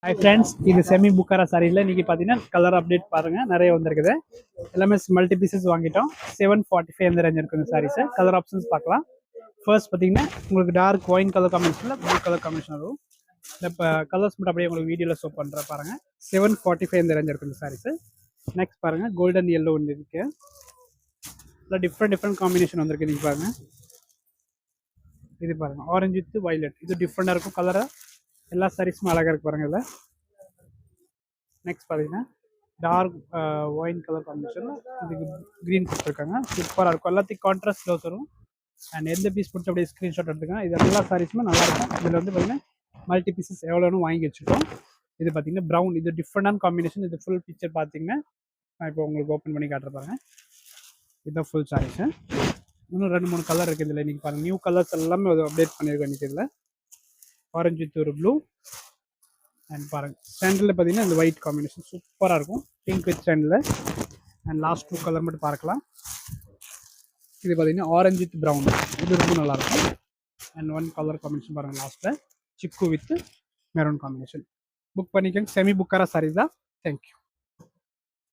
Hi friends, இது semi புக்காரா சாரியில் இன்றைக்கி பார்த்தீங்கன்னா கலர் அப்டேட் பாருங்கள் நிறைய வந்திருக்குது. எல்லாமே மல்டி பீசஸ் வாங்கிட்டோம். 745 அந்த ரேஞ்ச் இருக்குங்க சாரீஸு. கலர் ஆப்ஷன்ஸ் பார்க்கலாம். ஃபர்ஸ்ட் பார்த்தீங்கன்னா உங்களுக்கு டார்க் ஒயின் கலர் காம்பினேஷனில் ப்ளூ கலர் காம்பினேஷன் வரும். இப்போ கலர்ஸ் மட்டும் அப்படியே உங்களுக்கு வீடியோவில் ஷோ பண்ணுறேன் பாருங்கள். 745 இந்த ரேஞ்ச் இருக்குங்க சாரீஸு. நெக்ஸ்ட் பாருங்கள் கோல்டன் எல்லோ ஒன்று இருக்குது. இல்லை டிஃப்ரெண்ட் காம்பினேஷன் வந்திருக்கு. நீங்கள் பாருங்கள், இது பாருங்கள் ஆரஞ்சு வித் வைலட். இது டிஃப்ரெண்டாக இருக்கும் கலராக. எல்லா சாரீஸுமே அழகாக இருக்கு பாருங்கள். இதில் நெக்ஸ்ட் பார்த்தீங்கன்னா டார்க் ஒயின் கலர் காம்பினேஷனில் இதுக்கு க்ரீன் கொடுத்துருக்காங்க. சூப்பராக இருக்கும். எல்லாத்தையும் கான்ட்ராஸ்ட் க்ளோஸ் வரும். அண்ட் எந்த பீஸ் பிடிச்ச அப்படியே ஸ்க்ரீன்ஷாட் எடுத்துக்கோங்க. இது எல்லா சாரீஸுமே நல்லாயிருக்கும். இதில் வந்து பார்த்தீங்கன்னா மல்டி பீசஸ் எவ்வளோன்னு வாங்கி வச்சுருக்கோம். இது பார்த்தீங்கன்னா ப்ரௌன், இது டிஃப்ரெண்டான காம்பினேஷன். இது ஃபுல் பிக்சர் பார்த்தீங்கன்னா நான் இப்போ உங்களுக்கு ஓப்பன் பண்ணி காட்டுறேன். இதுதான் ஃபுல் சாரீஸு. இன்னும் 2-3 கலர் இருக்குது இதில். இன்றைக்கி பாருங்கள் நியூ கலர்ஸ் எல்லாமே அப்டேட் பண்ணியிருக்கோம் இன்றைக்கி. இதில் ஆரஞ்சு வித் ஒரு ப்ளூ அண்ட் பாருங்கள் சாண்டில் பார்த்தீங்கன்னா இந்த ஒயிட் காம்பினேஷன் சூப்பராக இருக்கும். Pink with sandal. And last 2 colour மட்டும் பார்க்கலாம். இது பார்த்தீங்கன்னா ஆரஞ்சு வித் ப்ரௌன். இது ரொம்ப நல்லாயிருக்கும். அண்ட் 1 கலர் காம்பினேஷன் பாருங்கள் லாஸ்ட்டில் சிக்கு வித் மெரூன் காம்பினேஷன். புக் பண்ணிக்கோங்க. செமி புக்காரா சாரீஸ் தான். தேங்க்யூ.